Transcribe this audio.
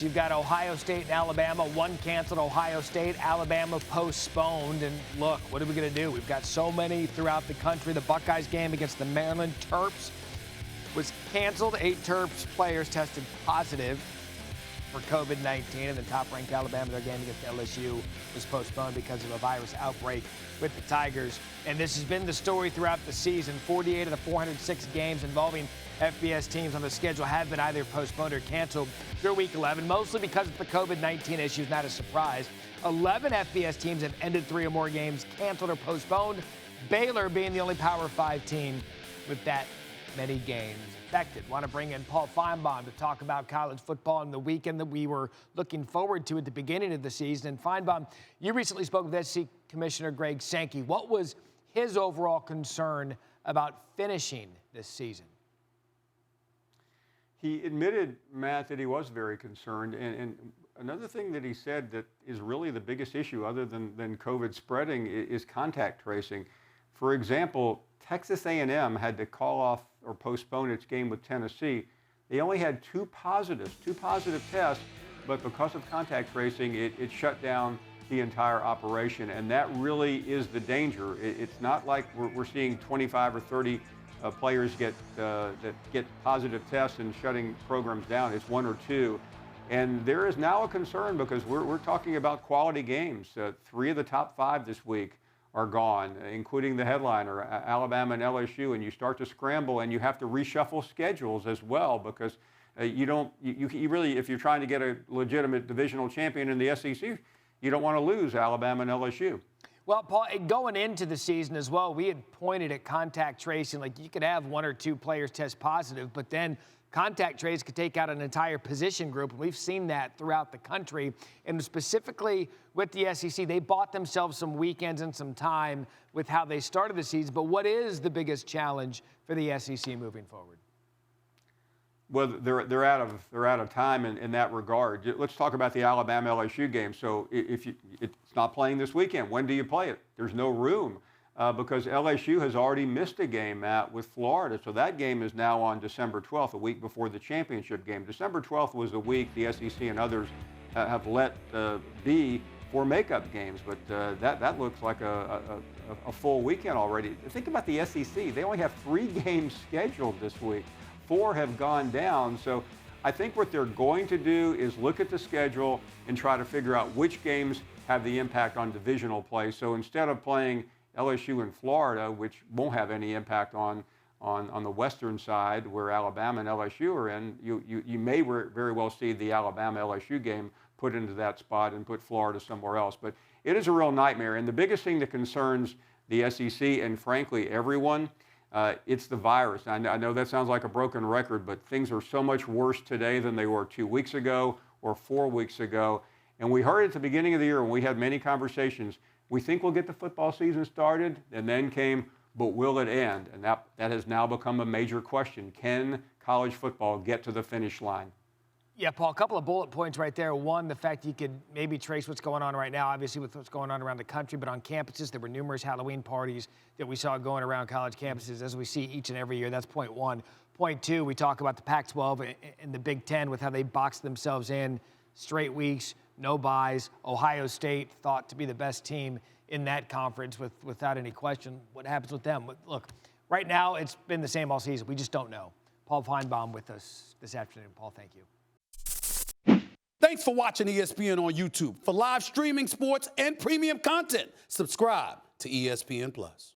You've got Ohio State and Alabama. One canceled, Ohio State. Alabama postponed. And look, what are we going to do? We've got so many throughout the country. The Buckeyes game against the Maryland Terps was canceled. 8 Terps players tested positive for COVID-19. And the top-ranked Alabama, their game against LSU, was postponed because of a virus outbreak with the Tigers. And this has been the story throughout the season. 48 of the 406 games involving FBS teams on the schedule have been either postponed or canceled through Week 11, mostly because of the COVID-19 issues, not a surprise. 11 FBS teams have ended 3 or more games canceled or postponed, Baylor being the only Power 5 team with that many games affected. Want to bring in Paul Finebaum to talk about college football and the weekend that we were looking forward to at the beginning of the season. And Finebaum, you recently spoke with SEC Commissioner Greg Sankey. What was his overall concern about finishing this season? He admitted, Matt, that he was very concerned. And another thing that he said that is really the biggest issue other than COVID spreading is contact tracing. For example, Texas A&M had to call off or postpone its game with Tennessee. They only had two positive tests, but because of contact tracing, it shut down the entire operation. And that really is the danger. It's not like we're seeing 25 or 30 players that get positive tests and shutting programs down. It's 1 or 2. And there is now a concern because we're talking about quality games. 3 of the top 5 this week are gone, including the headliner, Alabama and LSU, and you start to scramble and you have to reshuffle schedules as well because you really, if you're trying to get a legitimate divisional champion in the SEC, you don't want to lose Alabama and LSU. Well, Paul, going into the season as well, we had pointed at contact tracing. Like, you could have 1 or 2 players test positive, but then contact trace could take out an entire position group. We've seen that throughout the country. And specifically with the SEC, they bought themselves some weekends and some time with how they started the season. But what is the biggest challenge for the SEC moving forward? Well, they're out of time in that regard. Let's talk about the Alabama LSU game. So it's not playing this weekend. When do you play it? There's no room because LSU has already missed a game, Matt, with Florida. So that game is now on December 12th, a week before the championship game. December 12th was the week the SEC and others have let be for makeup games, but that looks like a full weekend already. Think about the SEC. They only have 3 games scheduled this week. 4 have gone down. So I think what they're going to do is look at the schedule and try to figure out which games have the impact on divisional play. So instead of playing LSU and Florida, which won't have any impact on the western side where Alabama and LSU are in, you may very well see the Alabama-LSU game put into that spot and put Florida somewhere else. But it is a real nightmare. And the biggest thing that concerns the SEC and, frankly, everyone, it's the virus. I know that sounds like a broken record, but things are so much worse today than they were 2 weeks ago or 4 weeks ago. And we heard at the beginning of the year when we had many conversations, we think we'll get the football season started, and then came, but will it end? And that has now become a major question. Can college football get to the finish line? Yeah, Paul, a couple of bullet points right there. One, the fact you could maybe trace what's going on right now, obviously with what's going on around the country, but on campuses, there were numerous Halloween parties that we saw going around college campuses as we see each and every year. That's point 1. Point 2, we talk about the Pac-12 and the Big Ten with how they boxed themselves in straight weeks, no buys. Ohio State thought to be the best team in that conference without any question. What happens with them? Look, right now it's been the same all season. We just don't know. Paul Finebaum with us this afternoon. Paul, thank you. Thanks for watching ESPN on YouTube. For live streaming sports and premium content, subscribe to ESPN+.